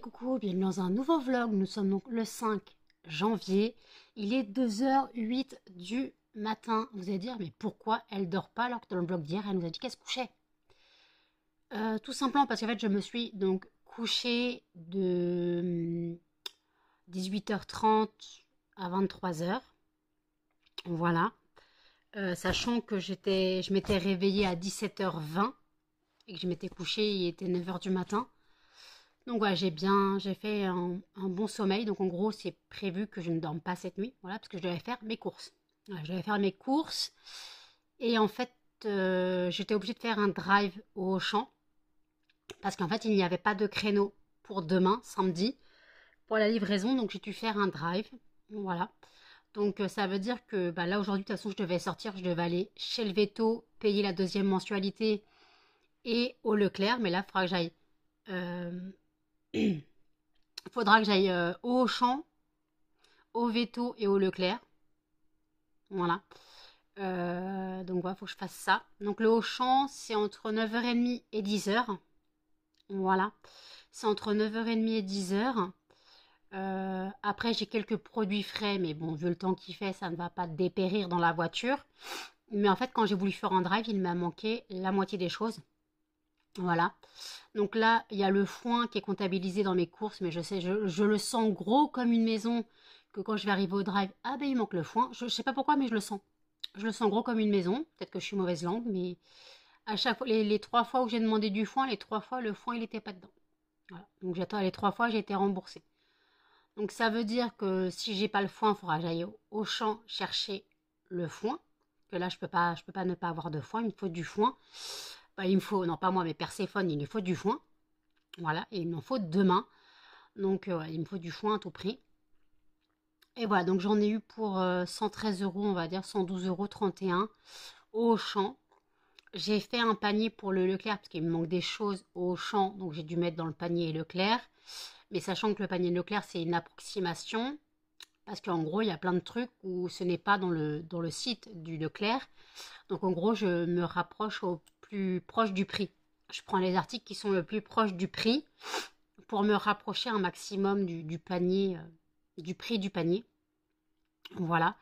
coucou, bienvenue dans un nouveau vlog. Nous sommes donc le 5 janvier. Il est 2h08 du matin. Vous allez dire, mais pourquoi elle dort pas alors que dans le vlog d'hier, elle nous a dit qu'elle se couchait? Tout simplement parce qu'en fait, je me suis donc couchée de 18h30 à 23h. Voilà. Sachant que je m'étais réveillée à 17h20 et que je m'étais couchée, il était 9h du matin. Donc voilà, j'ai fait un bon sommeil. Donc en gros, c'est prévu que je ne dorme pas cette nuit. Voilà, parce que je devais faire mes courses. Voilà, je devais faire mes courses. Et en fait, j'étais obligée de faire un drive au Auchan. Parce qu'en fait, il n'y avait pas de créneau pour demain, samedi, pour la livraison. Donc j'ai dû faire un drive. Voilà. Donc ça veut dire que bah, là, aujourd'hui, de toute façon, je devais sortir. Je devais aller chez le Veto, payer la deuxième mensualité et au Leclerc. Mais là, il faudra que j'aille... faudra que j'aille au Auchan, au Veto et au Leclerc. Voilà. Donc voilà, il faut que je fasse ça. Donc le Auchan, c'est entre 9h30 et 10h. Voilà. C'est entre 9h30 et 10h. Après, j'ai quelques produits frais, mais bon, vu le temps qu'il fait, ça ne va pas dépérir dans la voiture. Mais en fait, quand j'ai voulu faire un drive, il m'a manqué la moitié des choses. Voilà. Donc là, il y a le foin qui est comptabilisé dans mes courses, mais je sais, je le sens gros comme une maison, que quand je vais arriver au drive, ah ben il manque le foin. Je sais pas pourquoi, mais je le sens. Je le sens gros comme une maison. Peut-être que je suis mauvaise langue, mais à chaque fois, les 3 fois où j'ai demandé du foin, les 3 fois, le foin, il n'était pas dedans. Voilà. Donc j'attends les 3 fois, j'ai été remboursée. Donc ça veut dire que si j'ai pas le foin, il faudra que j'aille au champ chercher le foin. Que là, je peux pas ne pas avoir de foin, il me faut du foin. Bah, il me faut, non pas moi, mais Perséphone, il lui faut du foin. Voilà, et il m'en faut demain. Donc il me faut du foin à tout prix. Et voilà, donc j'en ai eu pour 113 euros, on va dire 112,31 € au Auchan. J'ai fait un panier pour le Leclerc parce qu'il me manque des choses au Auchan, donc j'ai dû mettre dans le panier Leclerc. Mais sachant que le panier Leclerc, c'est une approximation, parce qu'en gros, il y a plein de trucs où ce n'est pas dans le site du Leclerc. Donc en gros, je me rapproche au plus proche du prix. Je prends les articles qui sont le plus proche du prix pour me rapprocher un maximum du panier, du prix du panier. Voilà.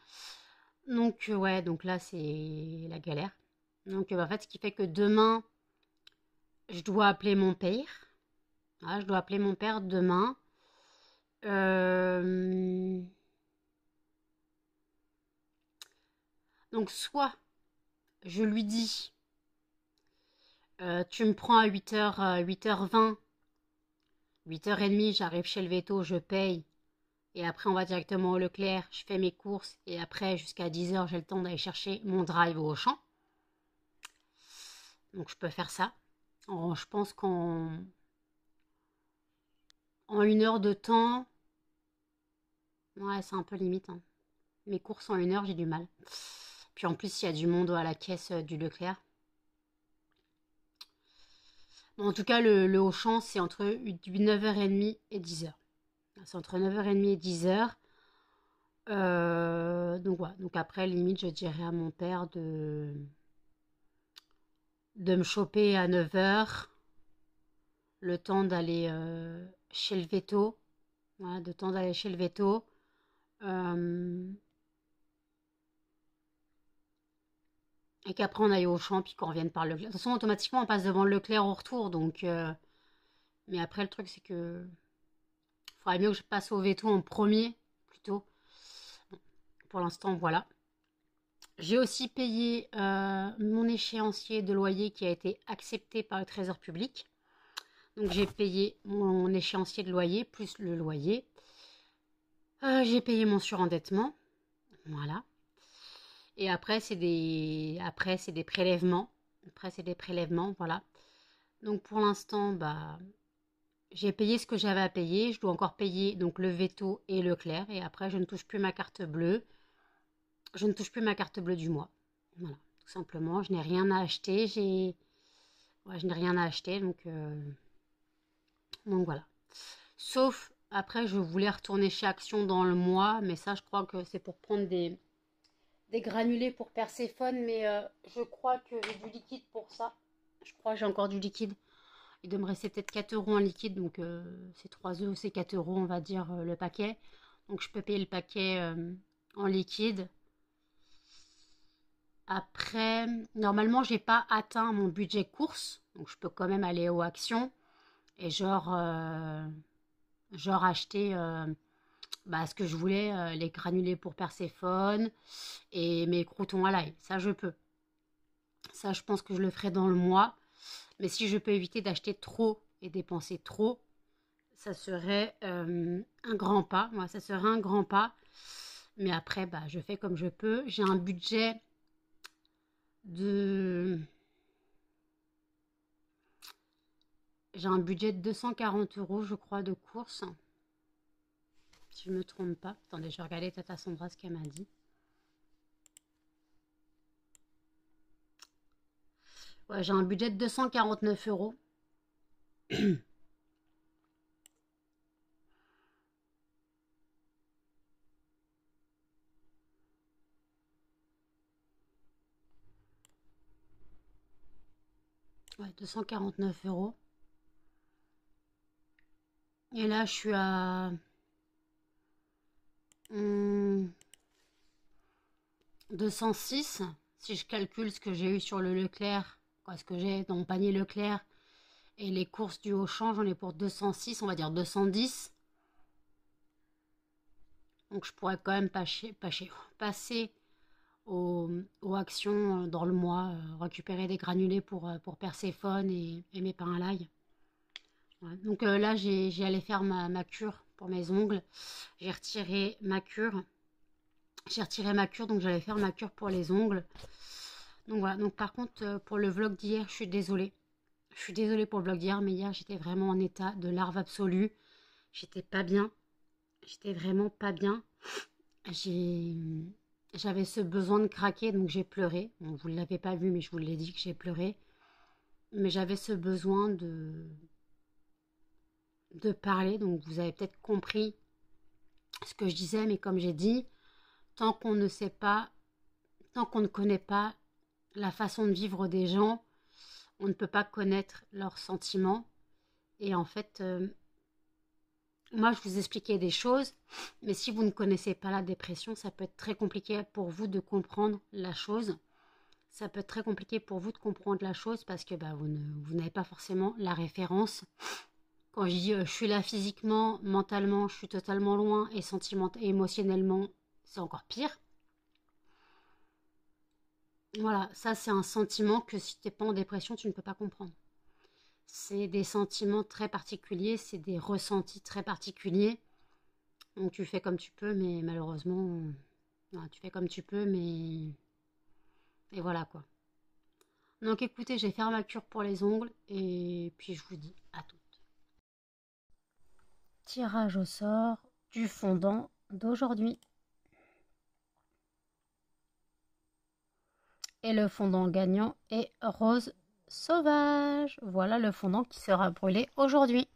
Donc ouais, donc là c'est la galère. Donc en fait, ce qui fait que demain, je dois appeler mon père. Voilà, je dois appeler mon père demain. Donc soit je lui dis, tu me prends à 8h, 8h20, 8h30, j'arrive chez le Veto, je paye. Et après, on va directement au Leclerc, je fais mes courses. Et après, jusqu'à 10h, j'ai le temps d'aller chercher mon drive au Auchan. Donc, je peux faire ça. Je pense qu'en 1 heure de temps... Ouais, c'est un peu limite. Hein. Mes courses en 1 heure, j'ai du mal. Puis en plus, il y a du monde à la caisse du Leclerc. Bon, en tout cas, le Auchan, c'est entre 9h30 et 10h. C'est entre 9h30 et 10h. Donc voilà. Donc après, limite, je dirais à mon père de me choper à 9h, le temps d'aller chez le Veto. Voilà, le temps d'aller chez le Veto. Et qu'après on aille au champ, puis qu'on revienne par Leclerc. De toute façon, automatiquement, on passe devant le Leclerc au retour. Donc, mais après, le truc, c'est que il faudrait mieux que je passe au Veto en premier, plutôt. Bon, pour l'instant, voilà. J'ai aussi payé mon échéancier de loyer qui a été accepté par le Trésor public. Donc j'ai payé mon échéancier de loyer plus le loyer. J'ai payé mon surendettement. Voilà. Et après, c'est des prélèvements. Après, c'est des prélèvements, voilà. Donc pour l'instant, bah, j'ai payé ce que j'avais à payer. Je dois encore payer donc le Veto et Leclerc. Et après, je ne touche plus ma carte bleue. Je ne touche plus ma carte bleue du mois. Voilà, tout simplement. Je n'ai rien à acheter. Ouais, je n'ai rien à acheter, donc voilà. Sauf, après, je voulais retourner chez Action dans le mois, mais ça, je crois que c'est pour prendre des granulés pour Perséphone, mais je crois que j'ai du liquide pour ça. Je crois que j'ai encore du liquide. Il doit me rester peut-être 4 euros en liquide, donc c'est 3 euros, c'est 4 euros, on va dire, le paquet. Donc je peux payer le paquet en liquide. Après, normalement, j'ai pas atteint mon budget course, donc je peux quand même aller aux actions et genre acheter ce que je voulais, les granulés pour Perséphone et mes croûtons à l'ail. Ça, je peux. Ça, je pense que je le ferai dans le mois. Mais si je peux éviter d'acheter trop et dépenser trop, ça serait un grand pas. Moi, ça serait un grand pas. Mais après, je fais comme je peux. J'ai un budget de... J'ai un budget de 240 euros, je crois, de course. Si je ne me trompe pas. Attendez, je vais regarder Tata Sandra ce qu'elle m'a dit. Ouais, j'ai un budget de 249 euros. Ouais, 249 euros. Et là, je suis à 206. Si je calcule ce que j'ai eu sur le Leclerc, ce que j'ai dans mon panier Leclerc et les courses du Auchan, j'en ai pour 206, on va dire 210. Donc je pourrais quand même passer aux actions dans le mois, récupérer des granulés pour Perséphone et mes pains à l'ail. Ouais. Donc là, j'ai allé faire ma cure pour mes ongles. J'ai retiré ma cure. Donc j'allais faire ma cure pour les ongles. Donc voilà. Donc par contre, pour le vlog d'hier, je suis désolée. Je suis désolée pour le vlog d'hier, mais hier, j'étais vraiment en état de larve absolue. J'étais pas bien. J'étais vraiment pas bien. J'avais ce besoin de craquer, donc j'ai pleuré. Bon, vous ne l'avez pas vu, mais je vous l'ai dit que j'ai pleuré. Mais j'avais ce besoin de parler, donc vous avez peut-être compris ce que je disais, mais comme j'ai dit, tant qu'on ne sait pas, tant qu'on ne connaît pas la façon de vivre des gens, on ne peut pas connaître leurs sentiments. Et en fait, moi je vous expliquais des choses, mais si vous ne connaissez pas la dépression, ça peut être très compliqué pour vous de comprendre la chose. Ça peut être très compliqué pour vous de comprendre la chose parce que vous n'avez pas forcément la référence. Quand je dis je suis là physiquement, mentalement, je suis totalement loin et émotionnellement, c'est encore pire. Voilà, ça c'est un sentiment que si tu n'es pas en dépression, tu ne peux pas comprendre. C'est des sentiments très particuliers, c'est des ressentis très particuliers. Donc tu fais comme tu peux, mais malheureusement, tu fais comme tu peux, mais... Et voilà quoi. Donc écoutez, je vais faire ma cure pour les ongles et puis je vous dis à toutes. Tirage au sort du fondant d'aujourd'hui. Et le fondant gagnant est Rose Sauvage. Voilà le fondant qui sera brûlé aujourd'hui.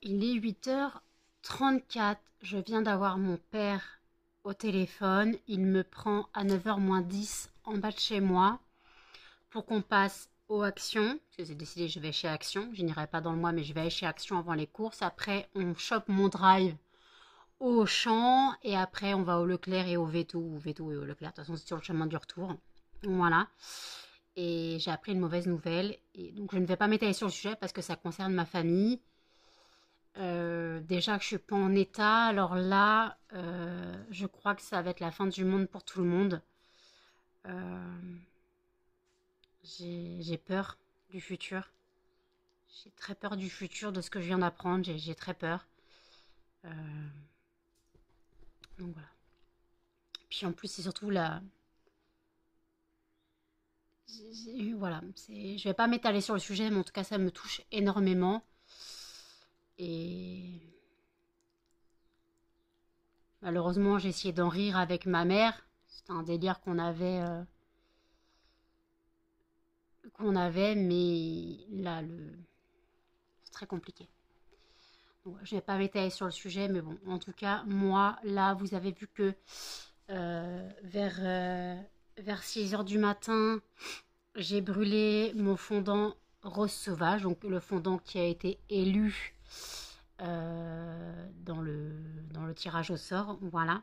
Il est 8h34. Je viens d'avoir mon père au téléphone. Il me prend à 9h moins 10 en bas de chez moi pour qu'on passe aux Actions. Parce que c'est décidé, je vais chez Action. Je n'irai pas dans le mois, mais je vais aller chez Action avant les courses. Après, on chope mon drive au Auchan. Et après, on va au Leclerc et au Veto. Ou Veto et au Leclerc. De toute façon, c'est sur le chemin du retour. Voilà. Et j'ai appris une mauvaise nouvelle. Et donc, je ne vais pas m'étaler sur le sujet parce que ça concerne ma famille. Déjà que je suis pas en état, alors là, je crois que ça va être la fin du monde pour tout le monde. Euh, j'ai peur du futur. J'ai très peur du futur, de ce que je viens d'apprendre. J'ai très peur. Euh, donc voilà. Puis en plus, c'est surtout la... Voilà, je vais pas m'étaler sur le sujet, mais en tout cas, ça me touche énormément. Et malheureusement, j'ai essayé d'en rire avec ma mère. C'était un délire qu'on avait, mais là, c'est très compliqué. Donc, je ne vais pas m'étaler sur le sujet, mais bon, en tout cas, moi, là, vous avez vu que vers 6 heures du matin, j'ai brûlé mon fondant rose sauvage, donc le fondant qui a été élu dans le tirage au sort. Voilà.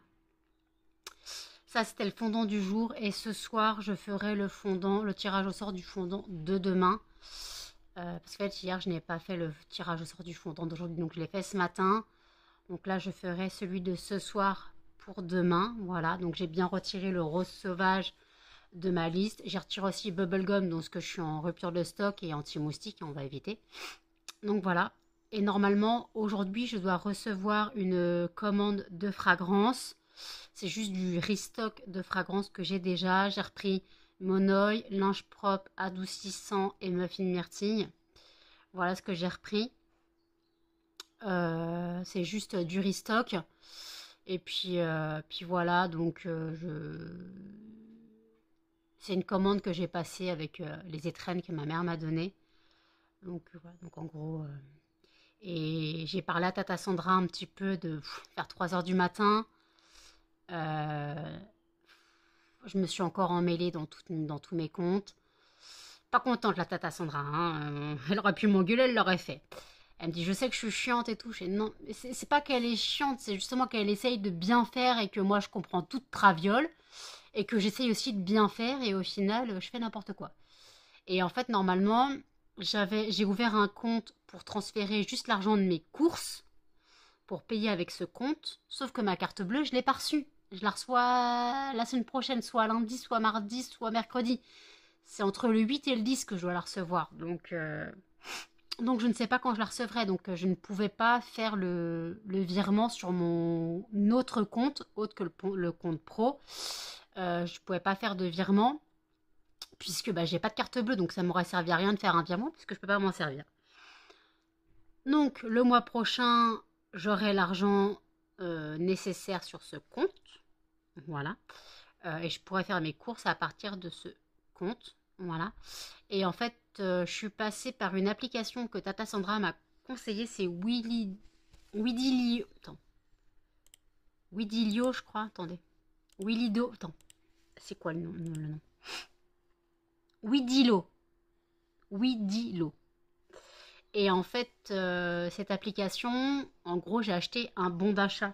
Ça, c'était le fondant du jour. Et ce soir, je ferai le tirage au sort du fondant de demain. Parce que hier, je n'ai pas fait le tirage au sort du fondant d'aujourd'hui. Donc, je l'ai fait ce matin. Donc là, je ferai celui de ce soir pour demain. Voilà. Donc, j'ai bien retiré le rose sauvage de ma liste. J'ai retiré aussi Bubblegum, donc ce que je suis en rupture de stock et anti-moustique. On va éviter. Donc, voilà. Et normalement, aujourd'hui, je dois recevoir une commande de fragrance. C'est juste du restock de fragrances que j'ai déjà. J'ai repris Monoï, linge propre, adoucissant et muffin myrtille. Voilà ce que j'ai repris. C'est juste du restock. Et puis voilà, donc c'est une commande que j'ai passée avec les étrennes que ma mère m'a données. Donc, voilà, donc en gros... Et j'ai parlé à Tata Sandra un petit peu de vers 3 heures du matin. Je me suis encore emmêlée dans tous mes comptes. Pas contente la Tata Sandra, hein. Elle aurait pu m'engueuler, elle l'aurait fait. Elle me dit, je sais que je suis chiante et tout. Je dis, non, c'est pas qu'elle est chiante, c'est justement qu'elle essaye de bien faire et que moi je comprends toute traviole. Et que j'essaye aussi de bien faire et au final je fais n'importe quoi. Et en fait normalement j'ai ouvert un compte pour transférer juste l'argent de mes courses pour payer avec ce compte. Sauf que ma carte bleue je l'ai pas reçue. Je la reçois la semaine prochaine, soit lundi, soit mardi, soit mercredi. C'est entre le 8 et le 10 que je dois la recevoir. Donc je ne sais pas quand je la recevrai. Donc je ne pouvais pas faire le virement sur mon autre compte, autre que le compte pro. Je ne pouvais pas faire de virement puisque bah, j'ai pas de carte bleue, donc ça m'aurait servi à rien de faire un virement puisque je peux pas m'en servir. Donc le mois prochain, j'aurai l'argent nécessaire sur ce compte. Voilà. Et je pourrais faire mes courses à partir de ce compte. Voilà. Et en fait, je suis passée par une application que Tata Sandra m'a conseillée, c'est Widilio. Attends. Widilio, je crois. Attendez. Willido. Attends. C'est quoi le nom? Widilo. Widilo. Et en fait, cette application, en gros, j'ai acheté un bon d'achat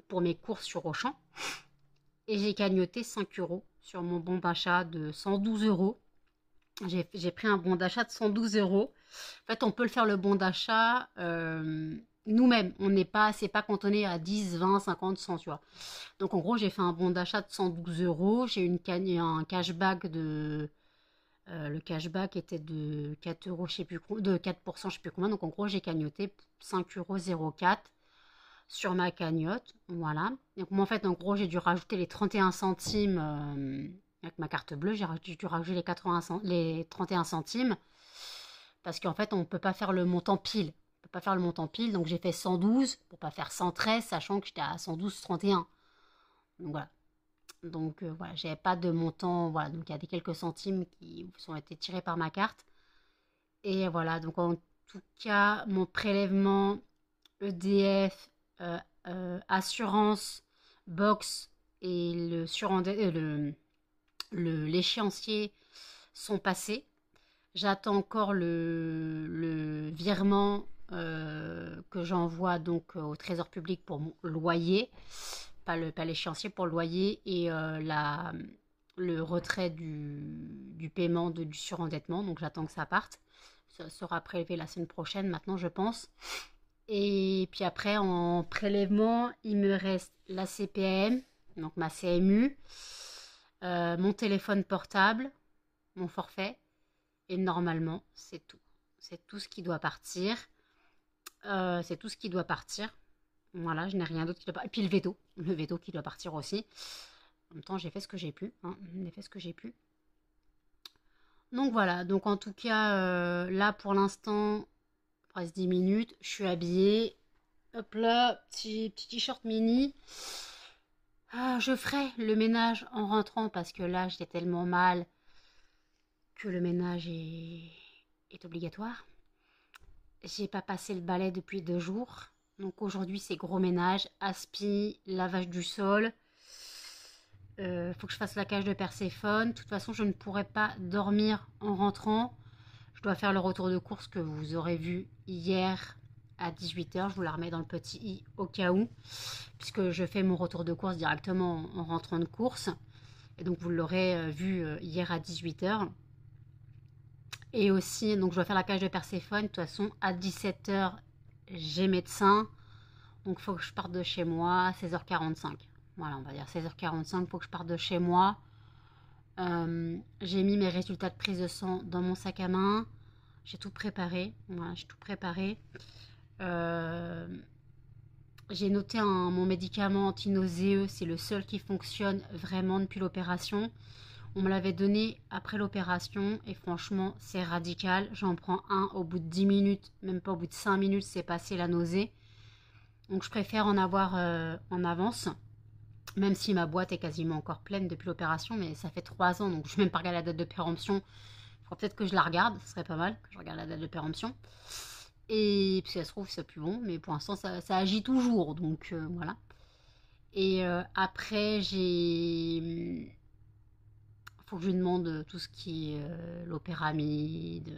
pour mes courses sur Auchan. Et j'ai cagnoté 5 euros sur mon bon d'achat de 112 euros. J'ai pris un bon d'achat de 112 euros. En fait, on peut le faire le bon d'achat nous-mêmes. C'est pas cantonné à 10, 20, 50, 100, tu vois. Donc, en gros, j'ai fait un bon d'achat de 112 euros. J'ai eu un cashback le cashback était de 4 euros, je sais plus, de 4%, je sais plus combien. Donc, en gros, j'ai cagnoté 5,04 € sur ma cagnotte. Voilà. Donc, moi, en fait, en gros, j'ai dû rajouter les 31 centimes avec ma carte bleue. J'ai dû rajouter les 31 centimes parce qu'en fait, on ne peut pas faire le montant pile. On peut pas faire le montant pile. Donc, j'ai fait 112 pour pas faire 113, sachant que j'étais à 112,31. Donc, voilà. Donc voilà, j'avais pas de montant, voilà, donc il y a des quelques centimes qui ont été tirés par ma carte. Et voilà, donc en tout cas, mon prélèvement EDF, assurance, box et l'échéancier sont passés. J'attends encore le virement que j'envoie donc au Trésor public pour mon loyer. Pas l'échéancier pour le loyer et le retrait du paiement du surendettement. Donc j'attends que ça parte. Ça sera prélevé la semaine prochaine maintenant, je pense. Et puis après, en prélèvement, il me reste la CPAM, donc ma CMU, mon téléphone portable, mon forfait. Et normalement, c'est tout. C'est tout ce qui doit partir. C'est tout ce qui doit partir. Voilà, je n'ai rien d'autre qui doit partir. Et puis le veto qui doit partir aussi. En même temps, j'ai fait ce que j'ai pu. Hein. J'ai fait ce que j'ai pu. Donc voilà, donc en tout cas, là pour l'instant, presque 10 minutes, je suis habillée. Hop là, petit t-shirt mini. Je ferai le ménage en rentrant parce que là, j'étais tellement mal que le ménage est obligatoire. J'ai pas passé le balai depuis 2 jours. Donc aujourd'hui, c'est gros ménage, aspi, lavage du sol. Faut que je fasse la cage de Perséphone. De toute façon, je ne pourrai pas dormir en rentrant. Je dois faire le retour de course que vous aurez vu hier à 18h. Je vous la remets dans le petit i au cas où. Puisque je fais mon retour de course directement en rentrant de course. Et donc vous l'aurez vu hier à 18h. Et aussi, donc je dois faire la cage de Perséphone. De toute façon, à 17h, j'ai médecin. Donc il faut que je parte de chez moi à 16h45. Voilà, on va dire 16h45, il faut que je parte de chez moi. J'ai mis mes résultats de prise de sang dans mon sac à main. J'ai tout préparé. Voilà, j'ai tout préparé. J'ai noté mon médicament anti-nauséeux. C'est le seul qui fonctionne vraiment depuis l'opération. On me l'avait donné après l'opération et franchement, c'est radical. J'en prends un au bout de 10 minutes, même pas au bout de 5 minutes, c'est passé la nausée. Donc je préfère en avoir en avance. Même si ma boîte est quasiment encore pleine depuis l'opération, mais ça fait 3 ans, donc je n'ai même pas regardé la date de péremption. Il faudra peut-être que je la regarde, ce serait pas mal que je regarde la date de péremption. Et puis ça se trouve, c'est plus bon, mais pour l'instant, ça agit toujours, donc voilà. Et après, faut que je lui demande tout ce qui est l'opéramide,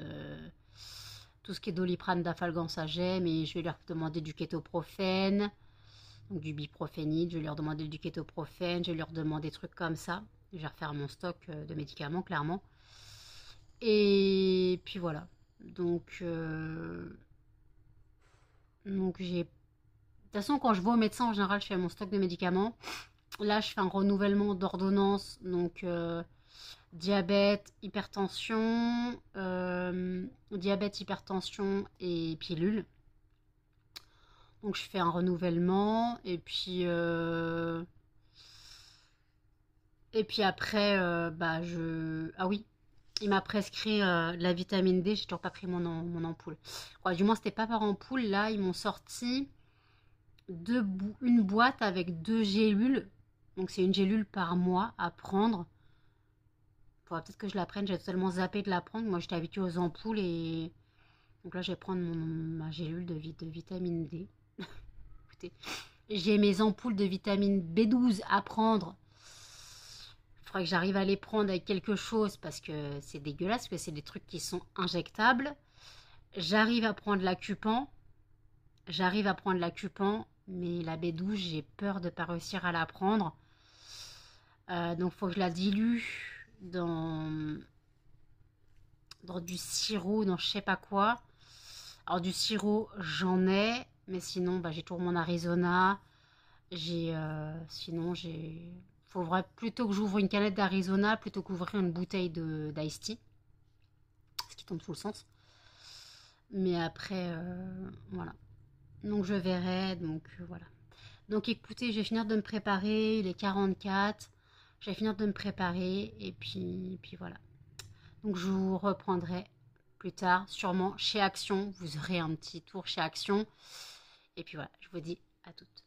tout ce qui est Doliprane, Dafalgan, ça j'ai, mais je vais leur demander du kétoprophène. Donc du biprophénide, je vais leur demander du kétoprophène, je vais leur demander des trucs comme ça. Je vais refaire mon stock de médicaments, clairement. Et puis voilà. Donc j'ai... De toute façon, quand je vais au médecin, en général, je fais mon stock de médicaments. Là, je fais un renouvellement d'ordonnance. Donc diabète, hypertension et pilules. Donc je fais un renouvellement et puis après ah oui, il m'a prescrit de la vitamine D. J'ai toujours pas pris mon ampoule. Ouais, du moins c'était pas par ampoule. Là ils m'ont sorti une boîte avec 2 gélules. Donc c'est une gélule par mois à prendre. Faudra peut-être que je la prenne. J'ai totalement zappé de la prendre. Moi j'étais habituée aux ampoules et donc là je vais prendre ma gélule de vitamine D. Écoutez, j'ai mes ampoules de vitamine B12 à prendre. Il faudrait que j'arrive à les prendre avec quelque chose parce que c'est dégueulasse, parce que c'est des trucs qui sont injectables. J'arrive à prendre l'acupan. Mais la B12, j'ai peur de ne pas réussir à la prendre. Donc il faut que je la dilue dans du sirop, dans je sais pas quoi. Alors du sirop, j'en ai. Mais sinon, j'ai toujours mon Arizona. Faudrait plutôt que j'ouvre une canette d'Arizona plutôt qu'ouvrir une bouteille d'Ice Tea. Ce qui tombe sous le sens. Mais après, voilà. Donc je verrai. Donc voilà. Donc écoutez, je vais finir de me préparer. Il est 44. Je vais finir de me préparer. Et puis voilà. Donc je vous reprendrai plus tard. Sûrement chez Action. Vous aurez un petit tour chez Action. Et puis voilà, je vous dis à toutes.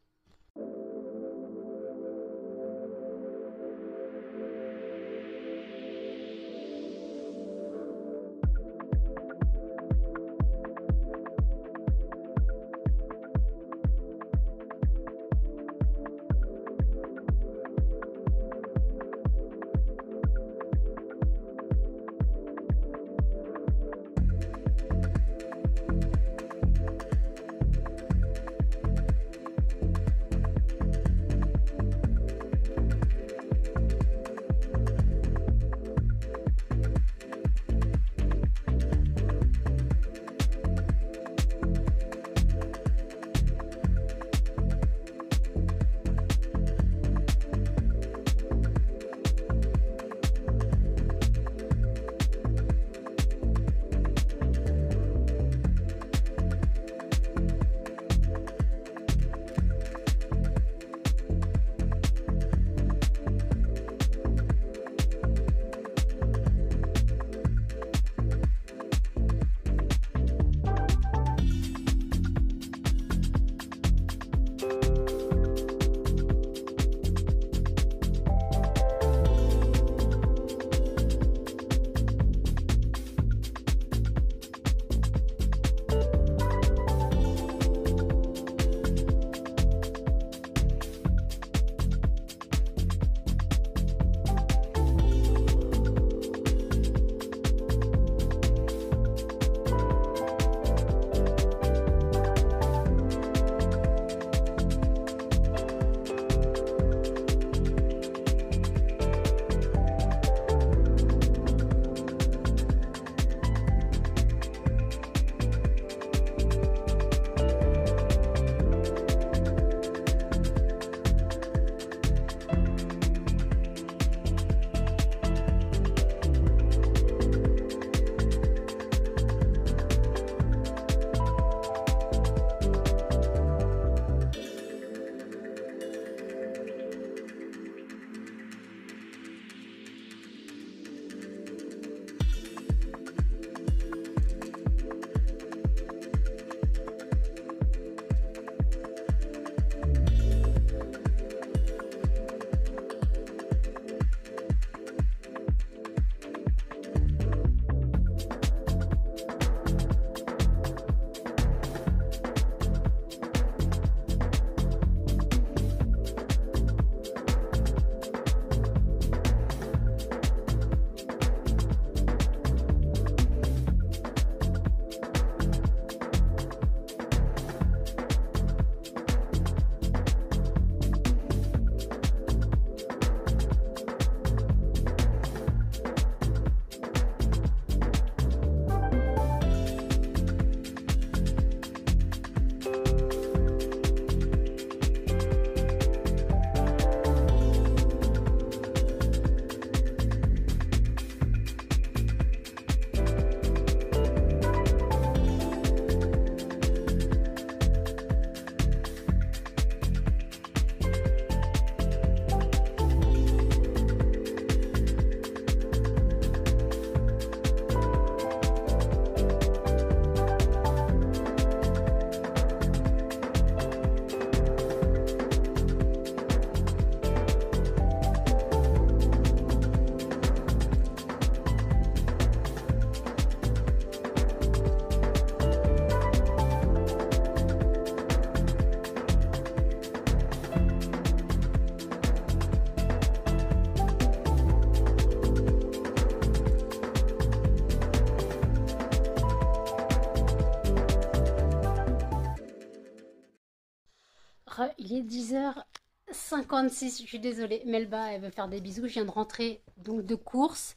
Il est 10h56, je suis désolée. Melba, elle veut faire des bisous. Je viens de rentrer donc de course.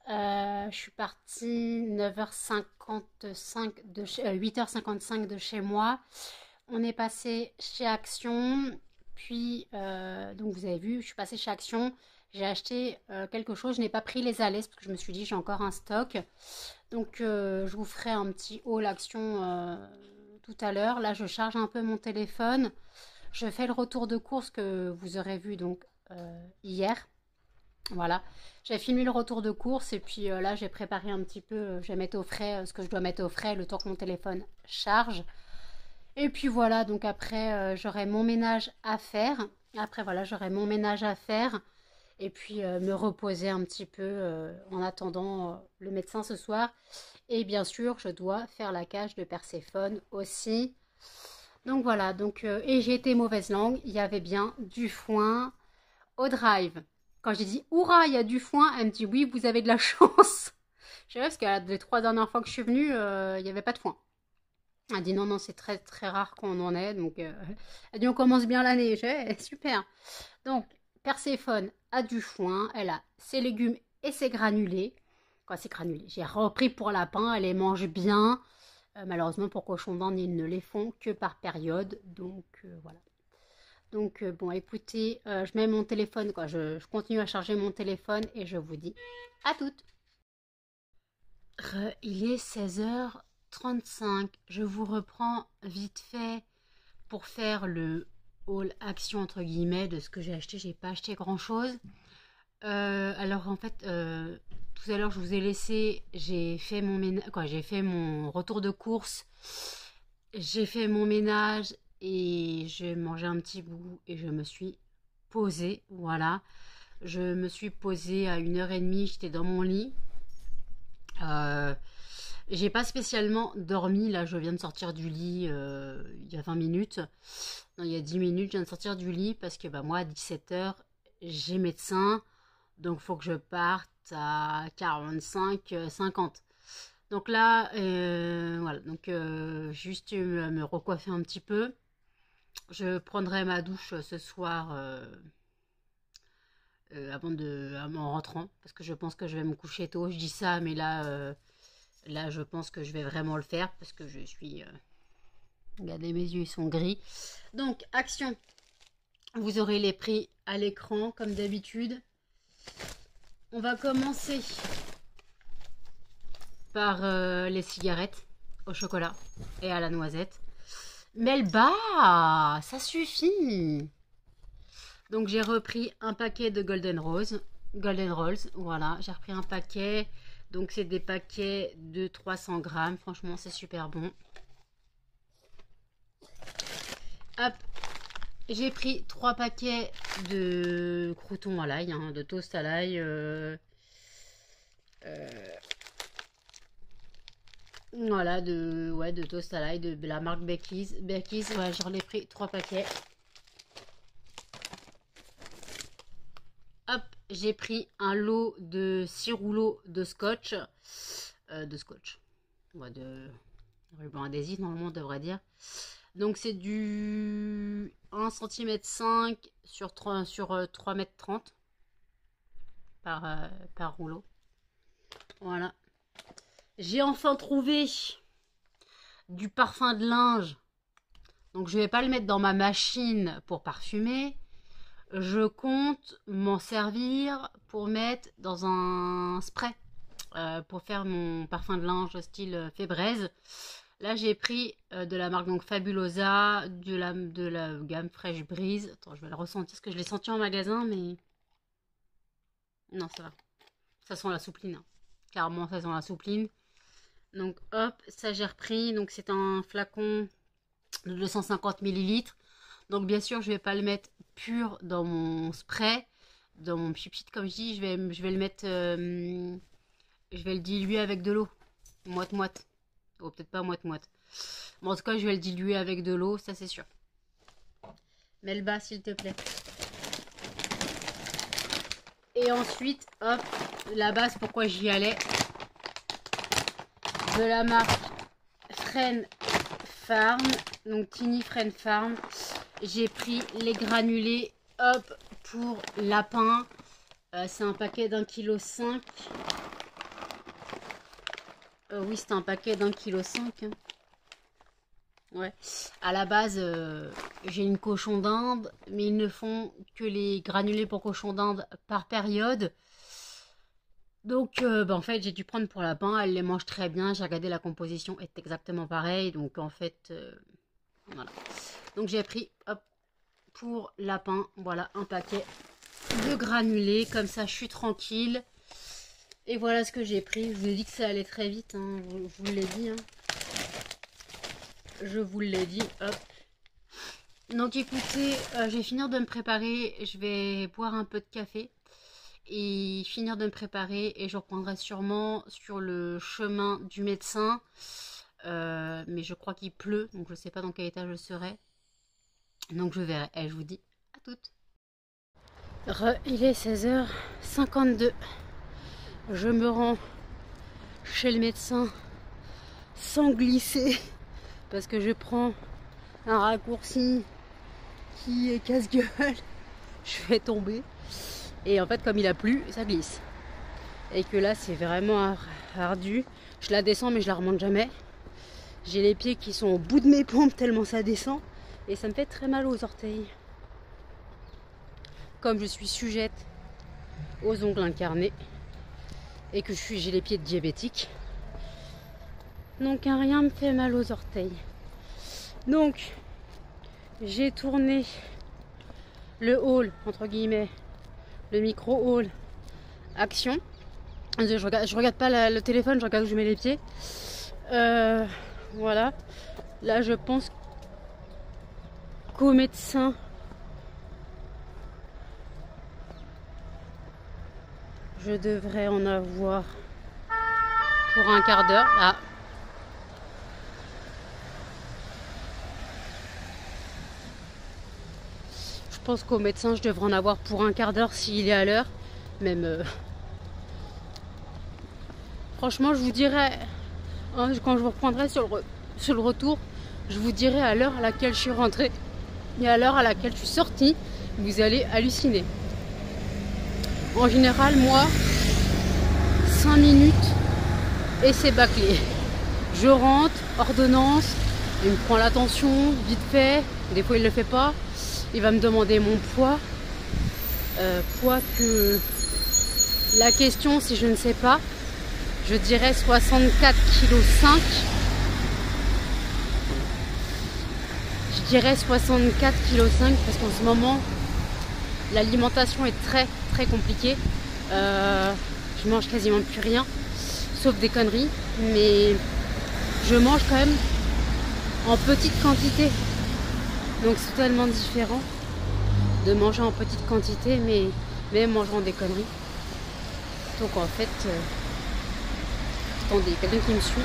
Je suis partie 9h55 8h55 de chez moi. On est passé chez Action. Puis, donc vous avez vu, je suis passée chez Action. J'ai acheté quelque chose. Je n'ai pas pris les allées parce que je me suis dit j'ai encore un stock. Donc, je vous ferai un petit haul Action tout à l'heure. Là, je charge un peu mon téléphone. Je fais le retour de course que vous aurez vu donc hier. Voilà, j'ai filmé le retour de course et puis là j'ai préparé un petit peu, je vais mettre au frais ce que je dois mettre au frais le temps que mon téléphone charge. Et puis voilà, donc après j'aurai mon ménage à faire. Après voilà, j'aurai mon ménage à faire et puis me reposer un petit peu en attendant le médecin ce soir. Et bien sûr, je dois faire la cage de Perséphone aussi. Donc voilà, donc et j'ai été mauvaise langue, il y avait bien du foin au drive. Quand j'ai dit "Hourra, il y a du foin", elle me dit "Oui, vous avez de la chance". Je sais parce que les 3 dernières fois que je suis venue, il n'y avait pas de foin. Elle dit "Non, non, c'est très très rare qu'on en ait". Donc elle dit "On commence bien l'année". J'ai super. Donc Perséphone a du foin, elle a ses légumes et ses granulés. Quoi, c'est granulés. J'ai repris pour lapin, elle les mange bien. Malheureusement pour cochon d'Inde, ils ne les font que par période. Donc voilà. Donc bon, écoutez, je mets mon téléphone, quoi. Je continue à charger mon téléphone et je vous dis à toutes. Il est 16h35. Je vous reprends vite fait pour faire le haul action entre guillemets de ce que j'ai acheté. J'ai pas acheté grand chose. Alors en fait, tout à l'heure je vous ai laissé, j'ai fait mon ménage, quoi, j'ai fait mon retour de course, j'ai fait mon ménage et j'ai mangé un petit bout et je me suis posée, voilà. Je me suis posée à 1h30, j'étais dans mon lit. Euh, j'ai pas spécialement dormi, là je viens de sortir du lit il y a 20 minutes. Non, il y a 10 minutes, je viens de sortir du lit parce que bah, moi à 17h, j'ai médecin. Donc, il faut que je parte à 45-50. Donc là, voilà. Donc, juste me recoiffer un petit peu. Je prendrai ma douche ce soir en rentrant. Parce que je pense que je vais me coucher tôt. Je dis ça, mais là je pense que je vais vraiment le faire. Parce que je suis... regardez, mes yeux, ils sont gris. Donc, action. Vous aurez les prix à l'écran, comme d'habitude. On va commencer par les cigarettes au chocolat et à la noisette. Melba, ça suffit. Donc j'ai repris un paquet de Golden Rolls, voilà, j'ai repris un paquet. Donc c'est des paquets de 300 grammes, franchement c'est super bon. Hop, j'ai pris 3 paquets de croûtons à l'ail, de toast à l'ail. Voilà, de toast à l'ail de la marque Becky's. Becky's, ouais, j'en ai pris 3 paquets. Hop, j'ai pris un lot de 6 rouleaux de scotch. Ouais, de ruban adhésif, normalement, on devrait dire. Donc, c'est du 1 cm 5 sur 3 mètres 30 par rouleau. Voilà. J'ai enfin trouvé du parfum de linge. Donc je vais pas le mettre dans ma machine pour parfumer. Je compte m'en servir pour mettre dans un spray. Pour faire mon parfum de linge style Febreze. Là j'ai pris de la marque donc Fabulosa, de la gamme Fresh Breeze. Attends, je vais le ressentir parce que je l'ai senti en magasin, mais... Non, ça va. Ça sent la soupline. Hein. Carrément, ça sent la soupline. Donc hop, ça j'ai repris. Donc c'est un flacon de 250 ml. Donc bien sûr, je vais pas le mettre pur dans mon spray, dans mon pchit comme je dis. Je vais le mettre, je vais le diluer avec de l'eau, moite-moite. Oh, peut-être pas moite-moite. Bon, en tout cas, je vais le diluer avec de l'eau, ça c'est sûr. Melba, s'il te plaît. Et ensuite, hop, la base, pourquoi j'y allais. De la marque Fren Farm. Donc Tiny Friend Farm. J'ai pris les granulés, hop, pour lapin. C'est un paquet d'1,5 kg. Oui, c'est un paquet d'1,5 kg. Hein. Ouais. À la base, j'ai une cochon d'Inde, mais ils ne font que les granulés pour cochon d'Inde par période. Donc, en fait, j'ai dû prendre pour lapin. Elle les mange très bien. J'ai regardé, la composition est exactement pareille. Donc, en fait, voilà. Donc, j'ai pris, hop, pour lapin, voilà, un paquet de granulés. Comme ça, je suis tranquille. Et voilà ce que j'ai pris. Je vous ai dit que ça allait très vite. Hein. Je vous l'ai dit. Hein. Je vous l'ai dit. Hop. Donc, écoutez, je vais finir de me préparer. Je vais boire un peu de café. Et finir de me préparer. Et je reprendrai sûrement sur le chemin du médecin. Mais je crois qu'il pleut. Donc, je ne sais pas dans quel état je serai. Donc, je verrai. Et je vous dis à toutes. Il est 16h52. Je me rends chez le médecin sans glisser parce que je prends un raccourci qui est casse-gueule. Je vais tomber et en fait comme il a plu, ça glisse et que là c'est vraiment ardu. Je la descends mais je la remonte jamais. J'ai les pieds qui sont au bout de mes pompes tellement ça descend et ça me fait très mal aux orteils. Comme je suis sujette aux ongles incarnés et que j'ai les pieds de diabétique, donc rien me fait mal aux orteils. Donc j'ai tourné le haul, entre guillemets, le micro haul action. Je regarde pas le téléphone, je regarde où je mets les pieds. Voilà, là je pense qu'au médecin je devrais en avoir pour un quart d'heure. Ah. Je pense qu'au médecin, je devrais en avoir pour un quart d'heure s'il est à l'heure. Même. Franchement, je vous dirai, hein, quand je vous reprendrai sur le retour, je vous dirai à l'heure à laquelle je suis rentrée et à l'heure à laquelle je suis sortie. Vous allez halluciner. En général, moi, 5 minutes et c'est bâclé. Je rentre, ordonnance, il me prend l'attention, vite fait. Des fois, il ne le fait pas. Il va me demander mon poids. Poids que la question, si je ne sais pas, je dirais 64,5 kg. Je dirais 64,5 kg parce qu'en ce moment, l'alimentation est très très compliquée. Je mange quasiment plus rien, sauf des conneries. Mais je mange quand même en petite quantité. Donc c'est totalement différent de manger en petite quantité, mais même mangeant des conneries. Donc en fait, attendez, quelqu'un qui me suit.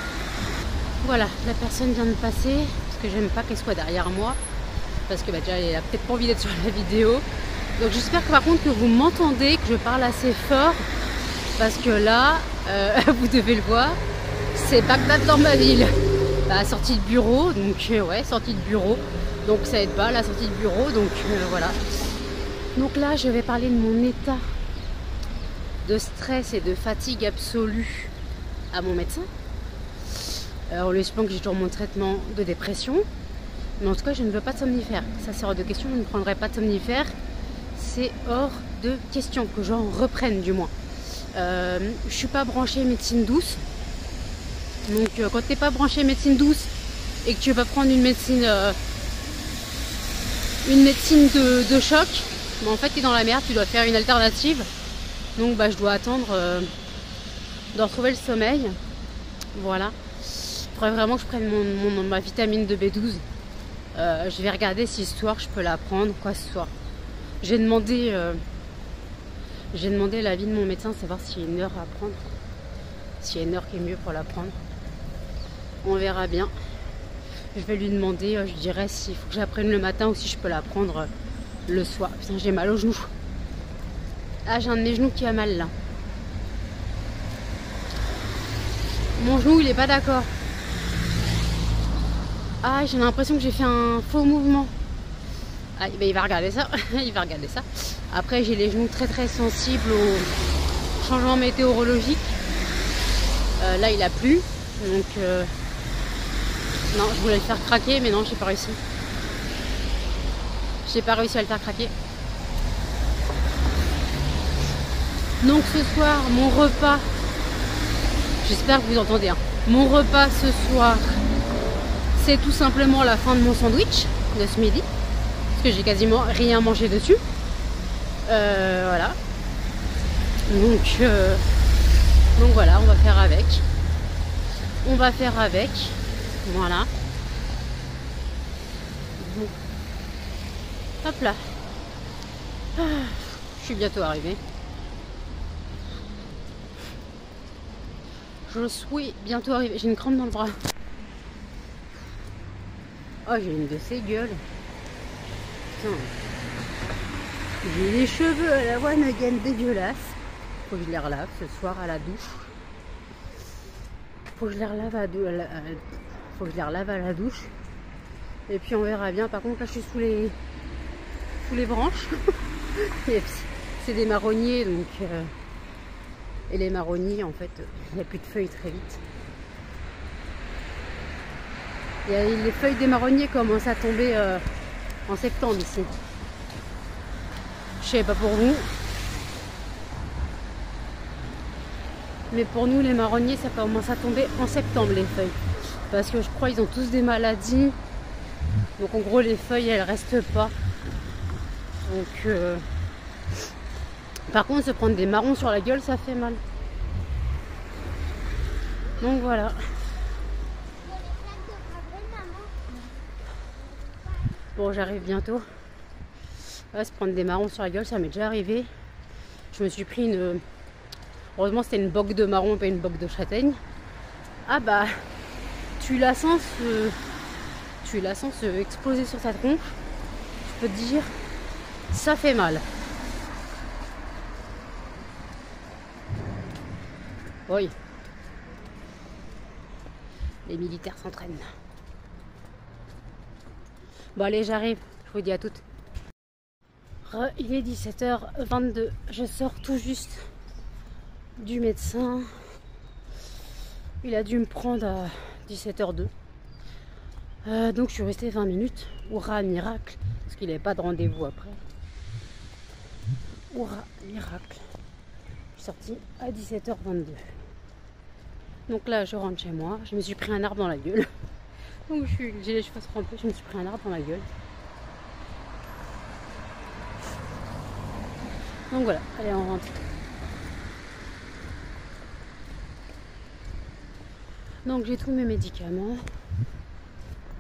Voilà, la personne vient de passer, parce que j'aime pas qu'elle soit derrière moi, parce que déjà elle a peut-être pas envie d'être sur la vidéo. Donc j'espère que par contre que vous m'entendez, que je parle assez fort, parce que là, vous devez le voir, c'est Bagdad dans ma ville. Bah, sortie de bureau, donc ouais, sortie de bureau. Donc ça aide pas, la sortie de bureau, donc voilà. Donc là, je vais parler de mon état de stress et de fatigue absolue à mon médecin. En lui expliquant que j'ai toujours mon traitement de dépression. Mais en tout cas, je ne veux pas de somnifère. Ça, c'est hors de question, je ne prendrai pas de somnifère. C'est hors de question que j'en reprenne, du moins. Je ne suis pas branchée médecine douce. Donc, quand tu n'es pas branchée médecine douce et que tu vas prendre une médecine de choc, bah, en fait, tu es dans la merde, tu dois faire une alternative. Donc, bah, je dois attendre d'en retrouver le sommeil. Voilà. Il faudrait vraiment que je prenne ma vitamine de B12. Je vais regarder si ce soir je peux la prendre, quoi, ce soir. J'ai demandé l'avis de mon médecin, savoir s'il y a une heure à prendre. S'il y a une heure qui est mieux pour la prendre. On verra bien. Je vais lui demander, je dirais s'il faut que je la prenne le matin ou si je peux la prendre le soir. Putain, j'ai mal au genou. Ah, j'ai un de mes genoux qui a mal là. Mon genou, il est pas d'accord. Ah, j'ai l'impression que j'ai fait un faux mouvement. Ah, ben il va regarder ça. Il va regarder ça. Après, j'ai les genoux très très sensibles au changement météorologique. Là, il a plu. Donc, non, je voulais le faire craquer, mais non, j'ai pas réussi. J'ai pas réussi à le faire craquer. Donc, ce soir, mon repas. J'espère que vous entendez. Hein. Mon repas ce soir, c'est tout simplement la fin de mon sandwich de ce midi. Parce que j'ai quasiment rien mangé dessus. Voilà. Donc voilà, on va faire avec. On va faire avec. Voilà. Bon. Hop là. Ah, je suis bientôt arrivée. Je suis bientôt arrivée. J'ai une crampe dans le bras. Oh, j'ai une de ces gueules. Putain. J'ai les cheveux à la one again dégueulasse. Faut que je les relave ce soir à la douche. Faut que je les relave faut que je les relave à la douche. Et puis on verra bien. Par contre là je suis sous les branches. C'est des marronniers donc et les marronniers en fait il n'y a plus de feuilles très vite. Les feuilles des marronniers commencent à tomber en septembre ici. Je sais pas pour vous. Mais pour nous les marronniers ça commence à tomber en septembre les feuilles. Parce que je crois qu'ils ont tous des maladies. Donc en gros les feuilles elles restent pas. Donc par contre se prendre des marrons sur la gueule ça fait mal. Donc voilà. Bon j'arrive bientôt. Ouais, se prendre des marrons sur la gueule ça m'est déjà arrivé. Je me suis pris une... Heureusement c'était une boque de marron, pas une boque de châtaigne. Ah bah tu la sens exploser sur ta tronche. Je peux te dire, ça fait mal. Oui. Les militaires s'entraînent. Bon allez j'arrive, je vous dis à toutes. Il est 17h22, je sors tout juste du médecin. Il a dû me prendre à 17h02. Donc je suis restée 20 minutes. Hurrah, miracle. Parce qu'il n'avait pas de rendez-vous après. Hurrah, miracle. Je suis sortie à 17h22. Donc là, je rentre chez moi. Je me suis pris un arbre dans la gueule. Donc j'ai les cheveux trempés. Je me suis pris un arbre dans la gueule. Donc voilà, allez, on rentre. Donc j'ai tous mes médicaments.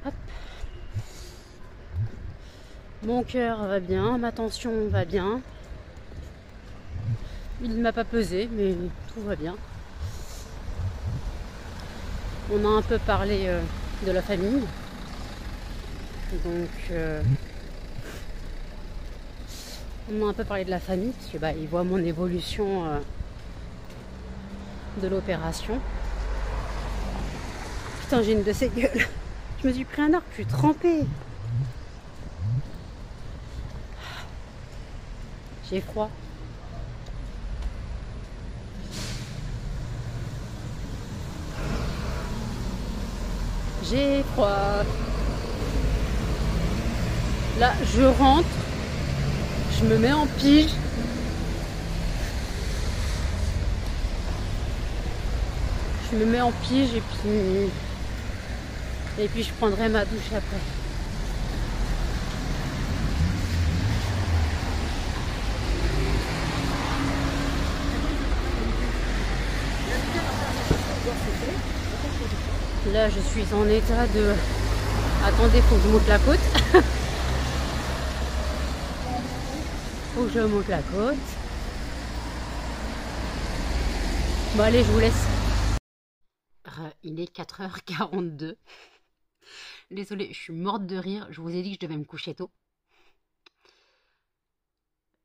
Hop. Mon cœur va bien, ma tension va bien. Il ne m'a pas pesé, mais tout va bien. On a un peu parlé de la famille. Donc on a un peu parlé de la famille, parce que bah, ils voient mon évolution de l'opération. Putain, j'ai une de ces gueules. Je me suis pris un arbre, je suis trempée. J'ai froid. J'ai froid. Là, je rentre. Je me mets en pige. Je me mets en pige et puis je prendrai ma douche après. Là, je suis en état de... Attendez, faut que je monte la côte. Faut que je monte la côte. Bon, allez, je vous laisse. Il est 4h42. Désolée, je suis morte de rire. Je vous ai dit que je devais me coucher tôt.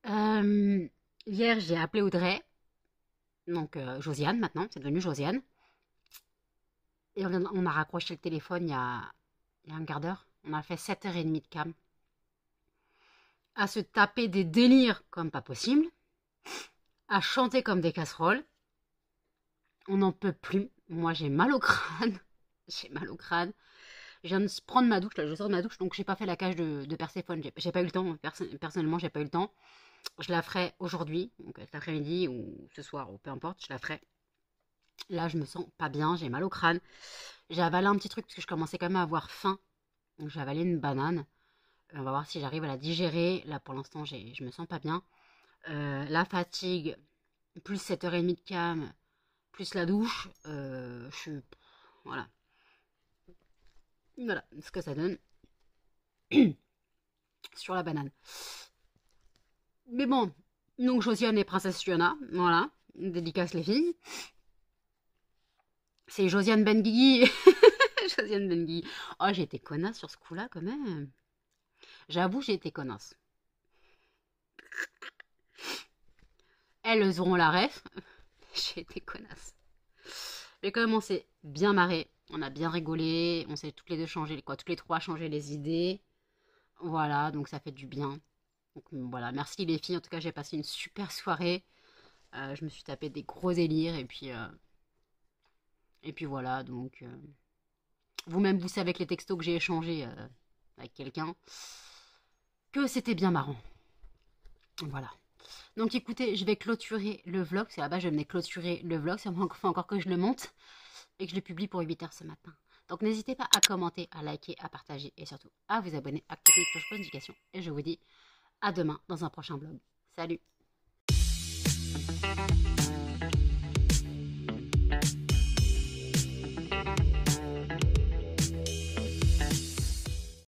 Hier, j'ai appelé Audrey. Donc, Josiane, maintenant. C'est devenu Josiane. Et on a raccroché le téléphone il il y a un quart d'heure. On a fait 7h30 de cam. À se taper des délires comme pas possible. À chanter comme des casseroles. On n'en peut plus. Moi, j'ai mal au crâne. J'ai mal au crâne. Je viens de prendre ma douche, là, je sors de ma douche, donc j'ai pas fait la cage de Perséphone. J'ai pas eu le temps, personnellement, j'ai pas eu le temps. Je la ferai aujourd'hui, donc cet après-midi ou ce soir, ou peu importe, je la ferai. Là, je me sens pas bien, j'ai mal au crâne. J'ai avalé un petit truc parce que je commençais quand même à avoir faim. Donc j'ai avalé une banane. On va voir si j'arrive à la digérer. Là, pour l'instant, je me sens pas bien. La fatigue, plus 7h30 de cam, plus la douche, je suis... Voilà. Voilà ce que ça donne sur la banane. Mais bon, donc Josiane et Princesse Fiona, voilà, dédicace les filles. C'est Josiane Benguigui. Josiane Benguigui. Oh, j'ai été connasse sur ce coup-là quand même. J'avoue, j'ai été connasse. Elles auront la ref. J'ai été connasse. Mais quand même, on s'est bien marré. On a bien rigolé. On s'est toutes les deux changé, quoi, toutes les trois changé les idées. Voilà, donc ça fait du bien. Donc voilà, merci les filles. En tout cas, j'ai passé une super soirée. Je me suis tapé des gros délires. Et puis voilà, donc... vous-même, vous savez avec les textos que j'ai échangés avec quelqu'un, que c'était bien marrant. Voilà. Donc écoutez, je vais clôturer le vlog. C'est là-bas, je venais clôturer le vlog. Ça faut encore que je le monte et que je le publie pour 8h ce matin. Donc n'hésitez pas à commenter, à liker, à partager et surtout à vous abonner, à activer les cloches de notification. Et je vous dis à demain dans un prochain vlog. Salut!